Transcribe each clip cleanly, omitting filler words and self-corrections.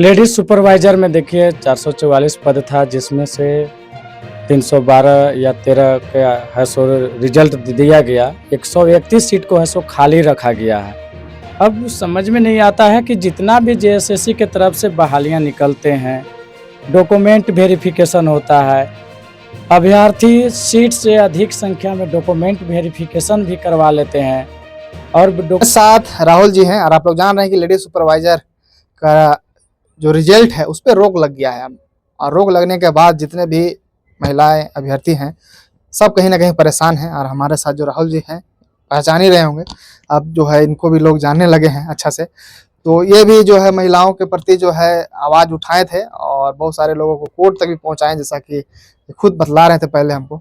Ladies supervisor में देखिए 444 पद था, जिसमें से 312 या 13 का है सो रिजल्ट दिया गया। 131 सीट को है सो खाली रखा गया है। अब समझ में नहीं आता है कि जितना भी जेएसएससी के तरफ से बहालियां निकलते हैं, डॉक्यूमेंट वेरिफिकेशन होता है, अभ्यर्थी सीट से अधिक संख्या में डॉक्यूमेंट वेरिफिकेशन भी करवा लेते हैं और साथ राहुल जी हैं और आप लोग जान रहे हैं कि लेडीज सुपरवाइजर का जो रिजल्ट है उस पर रोक लग गया है। और रोक लगने के बाद जितने भी महिलाएं अभ्यर्थी हैं सब कहीं ना कहीं परेशान हैं। और हमारे साथ जो राहुल जी हैं पहचान ही रहे होंगे, अब जो है इनको भी लोग जानने लगे हैं अच्छा से। तो ये भी जो है महिलाओं के प्रति जो है आवाज़ उठाए थे और बहुत सारे लोगों को कोर्ट तक भी पहुंचाए, जैसा कि खुद बतला रहे थे पहले हमको।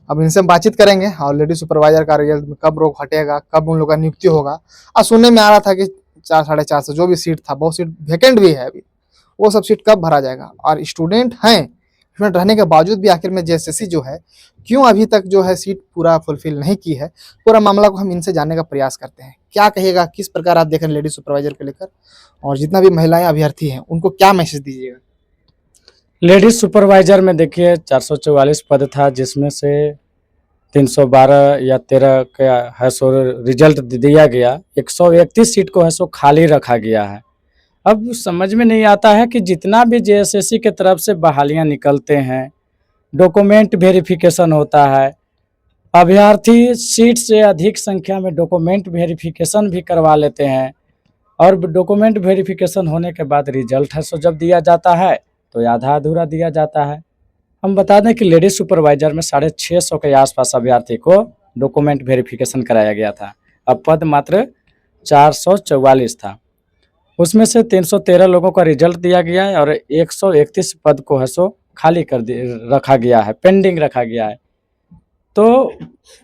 अब इनसे हम बातचीत करेंगे और लेडी सुपरवाइजर का रिजल्ट में कब रोक हटेगा, कब उन लोगों का नियुक्ति होगा। और सुनने में आ रहा था कि 400-450 जो भी सीट था, बहुत सीट वैकेंट भी है अभी, वो सब सीट कब भरा जाएगा। और स्टूडेंट हैं, स्टूडेंट रहने के बावजूद भी आखिर में जेएसएससी जो है क्यों अभी तक जो है सीट पूरा फुलफिल नहीं की है, पूरा मामला को हम इनसे जानने का प्रयास करते हैं। क्या कहिएगा, किस प्रकार आप देख रहे हैं लेडी सुपरवाइजर को लेकर, और जितना भी महिलाएं अभ्यर्थी हैं उनको क्या मैसेज दीजिएगा। लेडीज सुपरवाइजर में देखिए 444 पद था, जिसमें से 312 या 13 का है सो रिजल्ट दिया गया। 131 सीट को है सो खाली रखा गया है। अब समझ में नहीं आता है कि जितना भी जेएसएससी के तरफ से बहालियां निकलते हैं, डॉक्यूमेंट वेरिफिकेशन होता है, अभ्यर्थी सीट से अधिक संख्या में डॉक्यूमेंट वेरिफिकेशन भी करवा लेते हैं और डॉक्यूमेंट वेरिफिकेशन होने के बाद रिजल्ट है सो जब दिया जाता है तो आधा अधूरा दिया जाता है। हम बता दें कि लेडीज सुपरवाइजर में 650 के आसपास अभ्यर्थी को डॉक्यूमेंट वेरिफिकेशन कराया गया था। अब पद मात्र 444 था। उसमें से 313 लोगों का रिजल्ट दिया गया है और 131 पद को है सो खाली रखा गया है, पेंडिंग रखा गया है। तो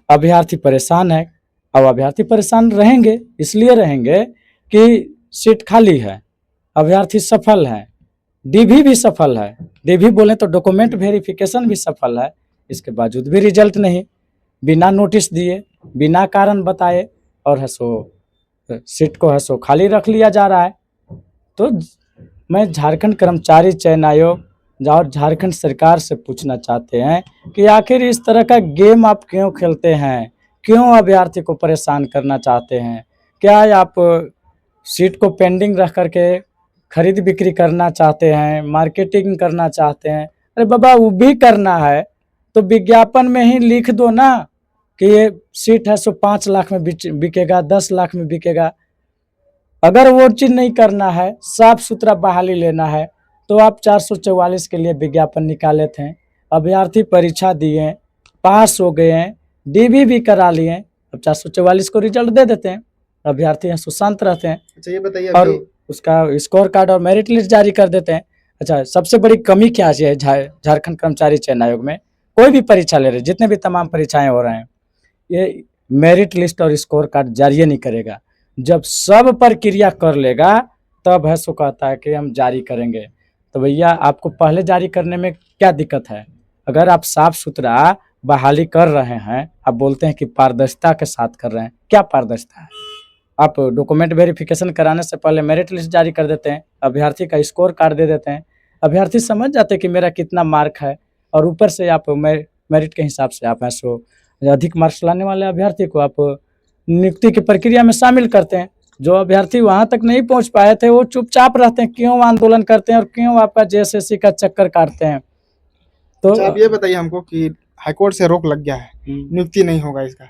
अभ्यर्थी परेशान है। अब अभ्यर्थी परेशान रहेंगे, इसलिए रहेंगे कि सीट खाली है, अभ्यर्थी सफल है, डीवी भी सफल है। डीवी बोले तो डॉक्यूमेंट वेरिफिकेशन भी सफल है, इसके बावजूद भी रिजल्ट नहीं, बिना नोटिस दिए, बिना कारण बताए और है सो सीट को है सो खाली रख लिया जा रहा है। तो मैं झारखंड कर्मचारी चयन आयोग और झारखंड सरकार से पूछना चाहते हैं कि आखिर इस तरह का गेम आप क्यों खेलते हैं, क्यों अभ्यर्थी को परेशान करना चाहते हैं। क्या आप सीट को पेंडिंग रख करके खरीद बिक्री करना चाहते हैं, मार्केटिंग करना चाहते हैं। अरे बाबा, वो भी करना है तो विज्ञापन में ही लिख दो ना कि ये सीट है सो 5 लाख में बिकेगा, 10 लाख में बिकेगा। अगर वो चीज़ नहीं करना है, साफ सुथरा बहाली लेना है, तो आप 444 के लिए विज्ञापन निकाले थे, अभ्यर्थी परीक्षा दिए, पास हो गए हैं, डीवी भी करा लिए, अब 444 को रिजल्ट दे देते हैं, अभ्यर्थी हैं सुशांत रहते हैं। अच्छा, ये बताइए और उसका स्कोर कार्ड और मेरिट लिस्ट जारी कर देते हैं। अच्छा, सबसे बड़ी कमी क्या है झारखंड कर्मचारी चयन आयोग में? कोई भी परीक्षा ले रहे, जितने भी तमाम परीक्षाएं हो रहे हैं, ये मेरिट लिस्ट और स्कोर कार्ड जारी नहीं करेगा। जब सब प्रक्रिया कर लेगा तब है सो कहता है कि हम जारी करेंगे। तो भैया, आपको पहले जारी करने में क्या दिक्कत है? अगर आप साफ सुथरा बहाली कर रहे हैं, आप बोलते हैं कि पारदर्शिता के साथ कर रहे हैं, क्या पारदर्शिता है? आप डॉक्यूमेंट वेरिफिकेशन कराने से पहले मेरिट लिस्ट जारी कर देते हैं, अभ्यर्थी का स्कोर कार्ड दे देते हैं, अभ्यर्थी समझ जाते हैं कि मेरा कितना मार्क है, और ऊपर से आप मेरिट के हिसाब से आप ऐसो अधिक मार्क्स लाने वाले अभ्यर्थी को आप नियुक्ति की प्रक्रिया में शामिल करते हैं। जो अभ्यर्थी वहां तक नहीं पहुंच पाए थे वो चुपचाप रहते हैं, क्यों आंदोलन करते हैं और क्यों आपका जेएसएससी का चक्कर काटते हैं? तो अच्छा, आप ये बताइए हमको कि हाईकोर्ट से रोक लग गया है, नियुक्ति नहीं होगा, इसका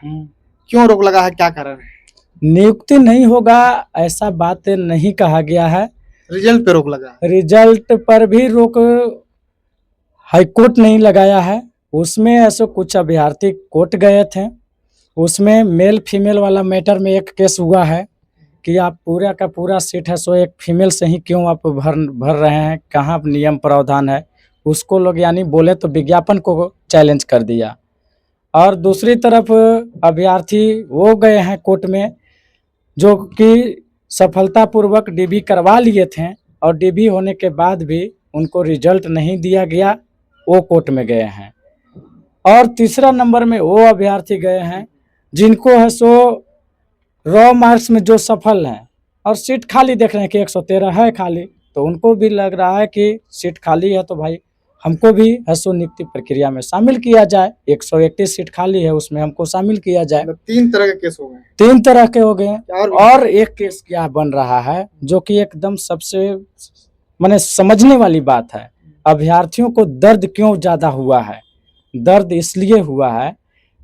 क्यों रोक लगा है, क्या कारण है? नियुक्ति नहीं होगा ऐसा बात नहीं कहा गया है, रिजल्ट पे रोक लगा है। रिजल्ट पर भी रोक हाईकोर्ट नहीं लगाया है। उसमें ऐसे कुछ अभ्यर्थी कोर्ट गए थे, उसमें मेल फीमेल वाला मैटर में एक केस हुआ है कि आप पूरा का पूरा सीट है सो एक फीमेल से ही क्यों आप भर रहे हैं, कहाँ नियम प्रावधान है, उसको लोग यानी बोले तो विज्ञापन को चैलेंज कर दिया। और दूसरी तरफ अभ्यर्थी वो गए हैं कोर्ट में जो कि सफलतापूर्वक डीवी करवा लिए थे और डीवी होने के बाद भी उनको रिजल्ट नहीं दिया गया, वो कोर्ट में गए हैं। और तीसरा नंबर में वो अभ्यर्थी गए हैं जिनको है सो रॉ मार्क्स में जो सफल हैं और सीट खाली देख रहे हैं कि 113 है खाली, तो उनको भी लग रहा है कि सीट खाली है तो भाई हमको भी एसओ नियुक्ति प्रक्रिया में शामिल किया जाए। 131 सीट खाली है, उसमें हमको शामिल किया जाए। मतलब 3 तरह के केस हो गए। 3 तरह के हो गए हैं। क्या और एक केस क्या बन रहा है जो कि एकदम सबसे माने समझने वाली बात है। अभ्यर्थियों को दर्द क्यों ज्यादा हुआ है? दर्द इसलिए हुआ है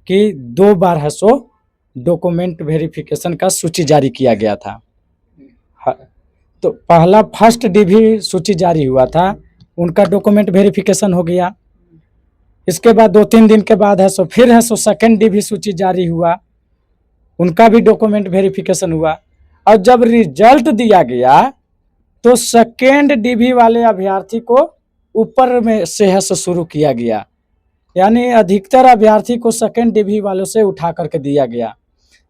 कि 2 बार है सो डॉक्यूमेंट वेरिफिकेशन का सूची जारी किया गया था। तो पहला फर्स्ट डीवी सूची जारी हुआ था, उनका डॉक्यूमेंट वेरिफिकेशन हो गया। इसके बाद 2-3 दिन के बाद है सो फिर है सो सेकंड डीवी सूची जारी हुआ, उनका भी डॉक्यूमेंट वेरिफिकेशन हुआ। और जब रिजल्ट दिया गया तो सेकेंड डीवी वाले अभ्यर्थी को ऊपर में से है सो शुरू किया गया, यानी अधिकतर अभ्यर्थी को सेकेंड डीवी वालों से उठा करके दिया गया।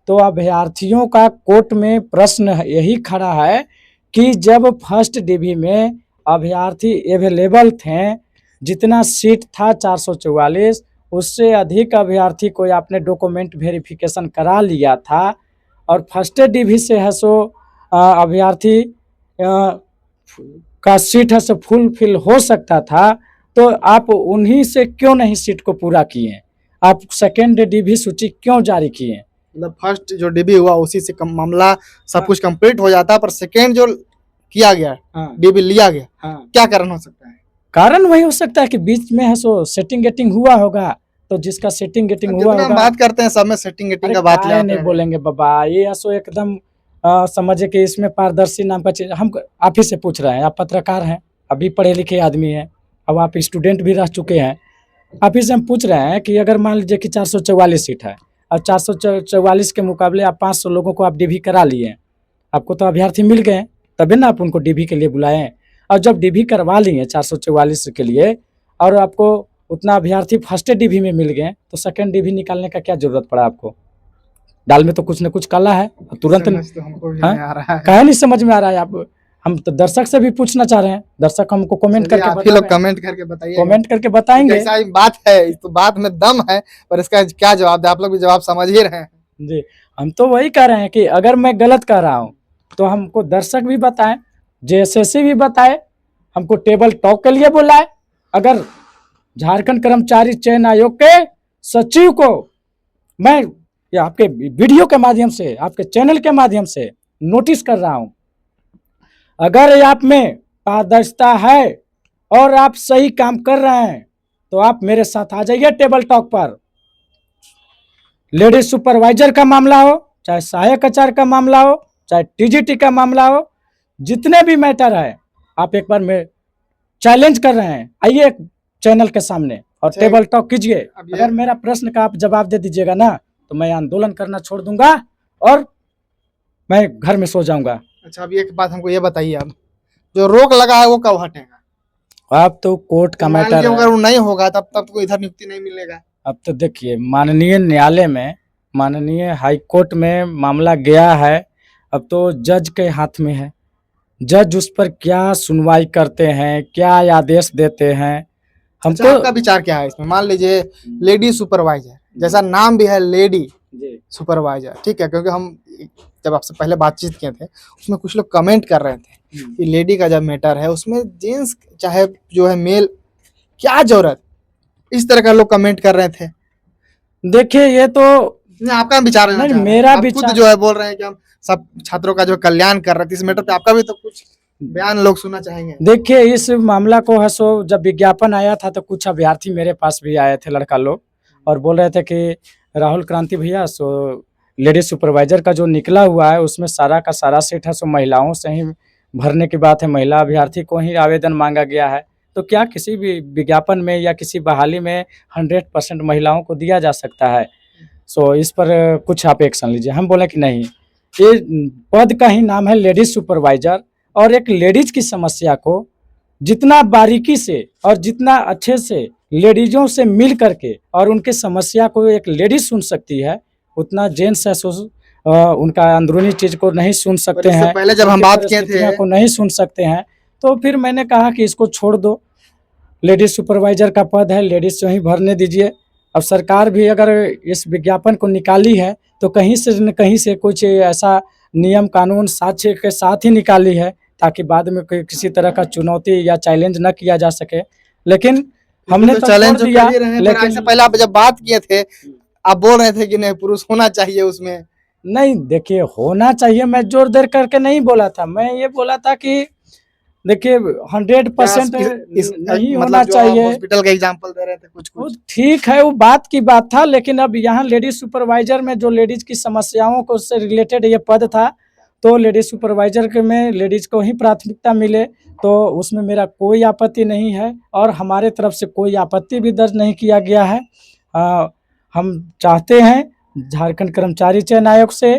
तो अभ्यर्थियों का कोर्ट में प्रश्न यही खड़ा है कि जब फर्स्ट डीवी में अभ्यर्थी अवेलेबल थे, जितना सीट था 444, उससे अधिक अभ्यर्थी को आपने डॉक्यूमेंट वेरिफिकेशन करा लिया था और फर्स्ट डीवी से है सो अभ्यर्थी का सीट है सो फुलफिल हो सकता था, तो आप उन्हीं से क्यों नहीं सीट को पूरा किए? आप सेकेंड डीवी सूची क्यों जारी किए? मतलब फर्स्ट जो डीबी हुआ उसी से मामला सब कुछ कंप्लीट हो जाता, पर सेकेंड जो किया गया, डीबी लिया गया, क्या कारण हो सकता है? कारण वही हो सकता है कि बीच में है सो सेटिंग गेटिंग हुआ होगा, तो जिसका सेटिंग गेटिंग हुआ जितना होगा। बात करते हैं सब में सेटिंग गेटिंग का बात काहे नहीं बोलेंगे बाबा, ये सो एकदम समझे कि इसमें पारदर्शी नाम का चीज। हम आप ही से पूछ रहे हैं, आप पत्रकार हैं, अभी पढ़े लिखे आदमी हैं, अब आप स्टूडेंट भी रह चुके हैं। आप ही से हम पूछ रहे हैं कि अगर मान लीजिए कि 444 सीट है और 444 के मुकाबले आप 500 लोगों को आप डीवी करा लिए, आपको तो अभ्यर्थी मिल गए, तभी ना आप उनको डीवी के लिए बुलाएं। और जब डीवी करवा लिए 444 के लिए और आपको उतना अभ्यर्थी फर्स्ट डीवी में मिल गए, तो सेकंड डीवी निकालने का क्या जरूरत पड़ा आपको? दाल में तो कुछ न कुछ काला है, तुरंत तो हमको भी नहीं आ रहा है। काहे नहीं समझ में आ रहा है? आप हम तो दर्शक से भी पूछना चाह रहे हैं, दर्शक हमको कमेंट करके आप ही लोग कमेंट करके बताइए, कमेंट करके बताएंगे। ऐसा बात है, इस तो बात में दम है, पर इसका क्या जवाब दे? आप लोग भी जवाब समझ ही रहे हैं जी। हम तो वही कह रहे हैं कि अगर मैं गलत कर रहा हूँ तो हमको दर्शक भी बताएं, जेएसएससी भी बताए, हमको टेबल टॉक के लिए बुलाए। अगर झारखंड कर्मचारी चयन आयोग के सचिव को मैं या आपके वीडियो के माध्यम से, आपके चैनल के माध्यम से नोटिस कर रहा हूं, अगर आप में पारदर्शिता है और आप सही काम कर रहे हैं तो आप मेरे साथ आ जाइए टेबल टॉक पर। लेडीज सुपरवाइजर का मामला हो, चाहे सहायक आचार्य का मामला हो, चाहे टीजीटी का मामला हो, जितने भी मैटर है, आप एक बार मैं चैलेंज कर रहे हैं, आइए चैनल के सामने और टेबल टॉक कीजिए। अगर मेरा प्रश्न का आप जवाब दे दीजिएगा ना, तो मैं आंदोलन करना छोड़ दूंगा और मैं घर में सो जाऊंगा। अच्छा, अब एक बात हमको ये बताइए, अब जो रोक लगा है वो कब हटेगा? अब तो कोर्ट का मैटर है। अगर वो नहीं होगा तब तो इधर नियुक्ति नहीं मिलेगा। अब तो देखिए, माननीय न्यायालय में, माननीय हाई कोर्ट में मामला गया है, अब तो जज के हाथ में है। जज उस पर क्या सुनवाई करते हैं, क्या आदेश देते हैं, हमको। अच्छा, आपका विचार क्या है इसमें? मान लीजिए लेडी सुपरवाइजर, जैसा नाम भी है लेडी सुपरवाइजर, ठीक है, क्योंकि हम जब आपसे पहले बातचीत किए थे उसमें कुछ लोग कमेंट कर रहे थे कि लेडी का जब मैटर है उसमें जेंट्स चाहे जो है मेल, क्या जरूरत, इस तरह का लोग कमेंट कर रहे थे। देखिए, ये तो आपका विचार है? नहीं, मेरा विचार जो है बोल रहे हैं कि हम सब छात्रों का जो कल्याण कर रहे थे, इस मैटर पे आपका भी तो कुछ बयान लोग सुनना चाहेंगे। देखिए, इस मामला को है सो जब विज्ञापन आया था तो कुछ अभ्यर्थी मेरे पास भी आए थे, लड़का लोग, और बोल रहे थे कि राहुल क्रांति भैया, सो लेडीज सुपरवाइजर का जो निकला हुआ है उसमें सारा का सारा सीट है सो महिलाओं से ही भरने की बात है, महिला अभ्यर्थी को ही आवेदन मांगा गया है, तो क्या किसी भी विज्ञापन में या किसी बहाली में 100% महिलाओं को दिया जा सकता है? सो इस पर कुछ आप एक्शन लीजिए। हम बोले कि नहीं, ये पद का ही नाम है लेडीज सुपरवाइजर, और एक लेडीज की समस्या को जितना बारीकी से और जितना अच्छे से लेडीजों से मिल करके और उनके समस्या को एक लेडीज सुन सकती है, उतना जेंट्स है सो उनका अंदरूनी चीज को नहीं सुन सकते हैं। पहले जब हम बात किए थे को नहीं सुन सकते हैं, तो फिर मैंने कहा कि इसको छोड़ दो, लेडीज सुपरवाइजर का पद है, लेडीज से ही भरने दीजिए। अब सरकार भी अगर इस विज्ञापन को निकाली है तो कहीं से न कहीं से कुछ ऐसा नियम कानून साक्ष्य के साथ ही निकाली है ताकि बाद में कोई किसी तरह का चुनौती या चैलेंज न किया जा सके। लेकिन हमने तो चैलेंज छोड़ दिया, लेकिन लेकिन पहले आप जब बात किए थे आप बोल रहे थे कि नहीं पुरुष होना चाहिए उसमें। नहीं देखिए होना चाहिए, मैं जोर देर करके नहीं बोला था, मैं ये बोला था कि देखिए 100% नहीं होना मतलब जो आप चाहिए। हॉस्पिटल का एग्जांपल दे रहे थे कुछ वो कुछ ठीक है, वो बात की बात था, लेकिन अब यहाँ लेडीज सुपरवाइजर में जो लेडीज की समस्याओं को से रिलेटेड ये पद था, तो लेडीज सुपरवाइजर के में लेडीज को ही प्राथमिकता मिले, तो उसमें मेरा कोई आपत्ति नहीं है और हमारे तरफ से कोई आपत्ति भी दर्ज नहीं किया गया है। हम चाहते हैं झारखंड कर्मचारी चयन आयोग से,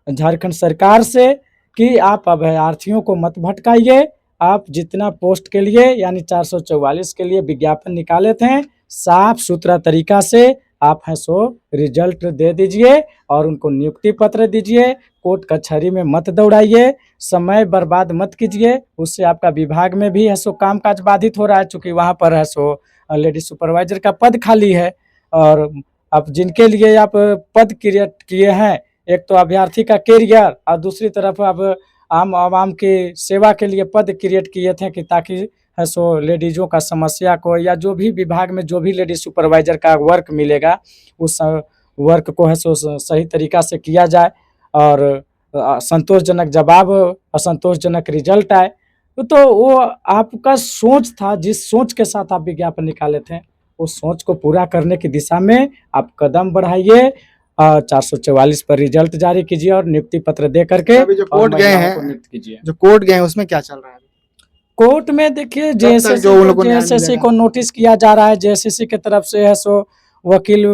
झारखंड सरकार से कि आप अभ्यर्थियों को मत भटकाइए। आप जितना पोस्ट के लिए यानी 444 के लिए विज्ञापन निकाले थे, साफ सुथरा तरीका से आप हैं सो रिजल्ट दे दीजिए और उनको नियुक्ति पत्र दीजिए। कोर्ट कचहरी में मत दौड़ाइए, समय बर्बाद मत कीजिए, उससे आपका विभाग में भी है सो कामकाज बाधित हो रहा है, चूँकि वहाँ पर है सो लेडीज सुपरवाइजर का पद खाली है। और अब जिनके लिए आप पद क्रिएट किए हैं, एक तो अभ्यर्थी का कैरियर और दूसरी तरफ अब आम आवाम की सेवा के लिए पद क्रिएट किए थे कि ताकि है सो लेडीज़ों का समस्या को या जो भी विभाग में जो भी लेडीज सुपरवाइजर का वर्क मिलेगा उस वर्क को है सो सही तरीका से किया जाए और संतोषजनक जवाब असंतोषजनक रिजल्ट आए। तो वो आपका सोच था, जिस सोच के साथ आप विज्ञापन निकाले थे उस सोच को पूरा करने की दिशा में आप कदम बढ़ाइए। 444 पर रिजल्ट जारी कीजिए और नियुक्ति पत्र दे करके अभी जो कोर्ट गए हैं, कीजिए। जो कोर्ट गए हैं उसमें क्या चल रहा है? कोर्ट में देखिए जेएसएससी को नोटिस किया जा रहा है, जेएसएससी की तरफ से है सो वकील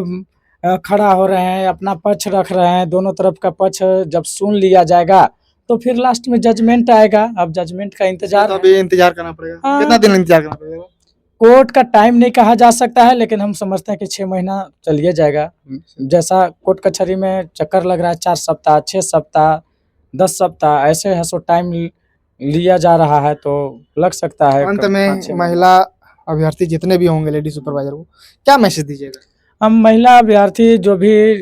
खड़ा हो रहे हैं, अपना पक्ष रख रहे हैं, दोनों तरफ का पक्ष जब सुन लिया जाएगा तो फिर लास्ट में जजमेंट आएगा। अब जजमेंट का इंतजार तो अभी इंतजार करना पड़ेगा। हाँ। कितना दिन इंतजार करना पड़ेगा? कोर्ट का टाइम नहीं कहा जा सकता है, लेकिन हम समझते हैं कि 6 महीना चलिए जाएगा। जैसा कोर्ट कचहरी में चक्कर लग रहा है 4 सप्ताह, 6 सप्ताह, 10 सप्ताह ऐसे है सो टाइम लिया जा रहा है, तो लग सकता है। अंत में महिला अभ्यर्थी जितने भी होंगे लेडी सुपरवाइजर को क्या मैसेज दीजिएगा? हम महिला अभ्यर्थी जो भी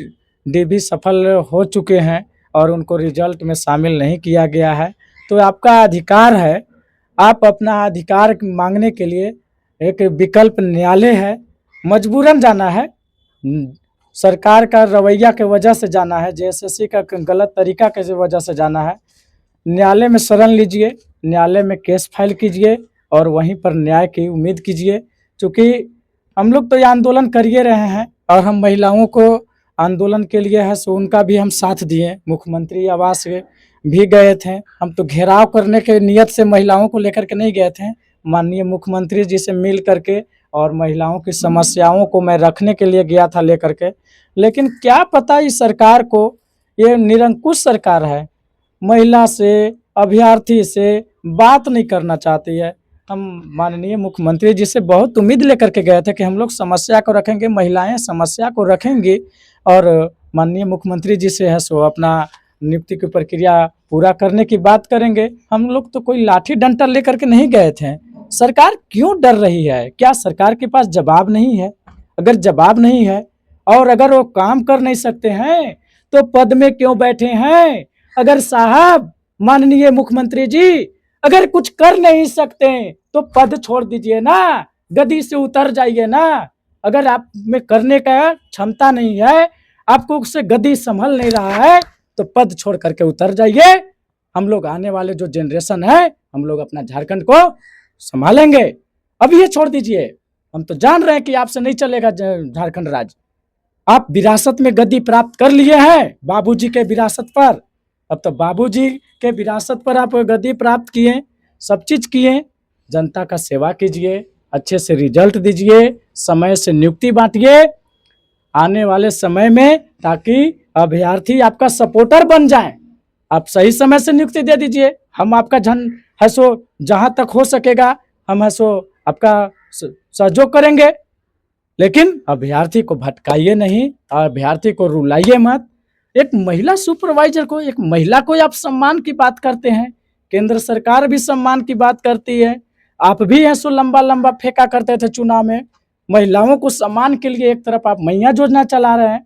डीबी सफल हो चुके हैं और उनको रिजल्ट में शामिल नहीं किया गया है, तो आपका अधिकार है, आप अपना अधिकार मांगने के लिए एक विकल्प न्यायालय है, मजबूरन जाना है। सरकार का रवैया के वजह से जाना है, जेएसएससी का गलत तरीका के वजह से जाना है। न्यायालय में शरण लीजिए, न्यायालय में केस फाइल कीजिए और वहीं पर न्याय की उम्मीद कीजिए। क्योंकि हम लोग तो ये आंदोलन कर ही रहे हैं और हम महिलाओं को आंदोलन के लिए है सो उनका भी हम साथ दिए, मुख्यमंत्री आवास भी गए थे। हम तो घेराव करने के नियत से महिलाओं को लेकर के नहीं गए थे, माननीय मुख्यमंत्री जी से मिल करके और महिलाओं की समस्याओं को मैं रखने के लिए गया था लेकर के। लेकिन क्या पता इस सरकार को, ये निरंकुश सरकार है, महिला से अभ्यर्थी से बात नहीं करना चाहती है। हम माननीय मुख्यमंत्री जी से बहुत उम्मीद लेकर के गए थे कि हम लोग समस्या को रखेंगे, महिलाएं समस्या को रखेंगी और माननीय मुख्यमंत्री जी से है सो अपना नियुक्ति की प्रक्रिया पूरा करने की बात करेंगे। हम लोग तो कोई लाठी डंडा लेकर के नहीं गए थे। सरकार क्यों डर रही है? क्या सरकार के पास जवाब नहीं है? अगर जवाब नहीं है और अगर वो काम कर नहीं सकते हैं तो पद में क्यों बैठे हैं? अगर साहब माननीय मुख्यमंत्री जी अगर कुछ कर नहीं सकते तो पद छोड़ दीजिए ना, गद्दी से उतर जाइए ना। अगर आप में करने का क्षमता नहीं है, आपको उससे गद्दी संभल नहीं रहा है, तो पद छोड़ करके उतर जाइए। हम लोग आने वाले जो जनरेशन है, हम लोग अपना झारखंड को संभालेंगे। अब ये छोड़ दीजिए, हम तो जान रहे हैं कि आपसे नहीं चलेगा झारखंड राज्य। आप विरासत में गद्दी प्राप्त कर लिए हैं बाबूजी के विरासत पर, अब तो बाबूजी के विरासत पर आप गद्दी प्राप्त किए, सब चीज किए। जनता का सेवा कीजिए, अच्छे से रिजल्ट दीजिए, समय से नियुक्ति बांटिए आने वाले समय में, ताकि अभ्यर्थी आपका सपोर्टर बन जाए। आप सही समय से नियुक्ति दे दीजिए, हम आपका है सो जहाँ तक हो सकेगा हम है सो आपका सहयोग करेंगे। लेकिन अभ्यर्थी को भटकाइए नहीं, अभ्यर्थी को रुलाइए मत। एक महिला सुपरवाइजर को, एक महिला को आप सम्मान की बात करते हैं, केंद्र सरकार भी सम्मान की बात करती है, आप भी हैं सो लंबा लंबा फेंका करते थे चुनाव में। महिलाओं को सम्मान के लिए एक तरफ आप मैया योजना चला रहे हैं,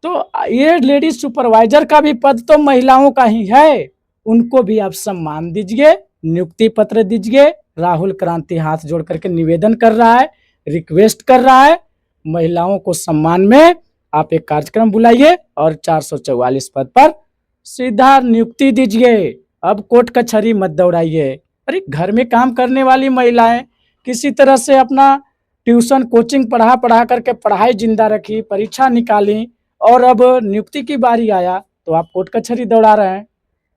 तो ये लेडीज सुपरवाइजर का भी पद तो महिलाओं का ही है, उनको भी आप सम्मान दीजिए। नियुक्ति पत्र दीजिए। राहुल क्रांति हाथ जोड़ करके निवेदन कर रहा है, रिक्वेस्ट कर रहा है, महिलाओं को सम्मान में आप एक कार्यक्रम बुलाइए और 444 पद पर सीधा नियुक्ति दीजिए। अब कोर्ट कचहरी मत दौड़ाइए। अरे घर में काम करने वाली महिलाएं किसी तरह से अपना ट्यूशन कोचिंग पढ़ा करके पढ़ाई जिंदा रखी, परीक्षा निकाली, और अब नियुक्ति की बारी आया तो आप कोर्ट कचहरी दौड़ा रहे हैं।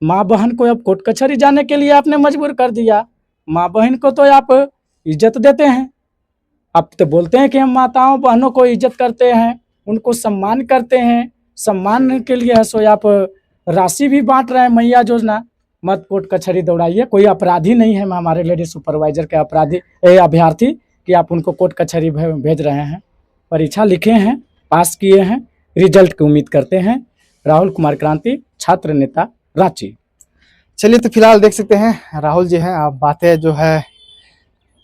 माँ बहन को अब कोर्ट कचहरी जाने के लिए आपने मजबूर कर दिया। माँ बहन को तो आप इज्जत देते हैं, आप तो बोलते हैं कि हम माताओं बहनों को इज्जत करते हैं, उनको सम्मान करते हैं, सम्मान के लिए है सो आप राशि भी बांट रहे हैं मैया योजना। मत कोर्ट कचहरी दौड़ाइए। कोई अपराधी नहीं है हमारे लेडी सुपरवाइजर के अभ्यर्थी कि आप उनको कोर्ट कचहरी भेज रहे हैं। परीक्षा लिखे हैं, पास किए हैं, रिजल्ट की उम्मीद करते हैं। राहुल कुमार क्रांति, छात्र नेता, रांची। चलिए, तो फिलहाल देख सकते हैं राहुल जी हैं, आप बातें जो है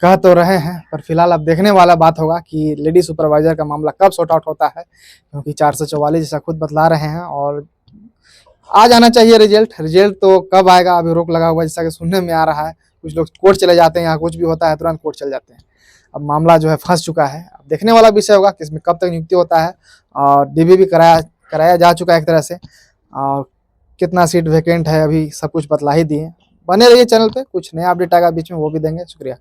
कह तो रहे हैं, पर फिलहाल अब देखने वाला बात होगा कि लेडी सुपरवाइजर का मामला कब सॉर्ट आउट होता है, क्योंकि 444 जैसा खुद बतला रहे हैं और आ जाना चाहिए रिजल्ट तो कब आएगा अभी रोक लगा हुआ है, जैसा कि सुनने में आ रहा है। कुछ लोग कोर्ट चले जाते हैं, यहाँ कुछ भी होता है तुरंत कोर्ट चले जाते हैं। अब मामला जो है फंस चुका है। अब देखने वाला विषय होगा कि इसमें कब तक नियुक्ति होता है, और डीबी भी कराया जा चुका है एक तरह से, और कितना सीट वैकेंट है अभी सब कुछ बतला ही दिए। बने रहिए चैनल पे, कुछ नया अपडेट आएगा बीच में वो भी देंगे। शुक्रिया।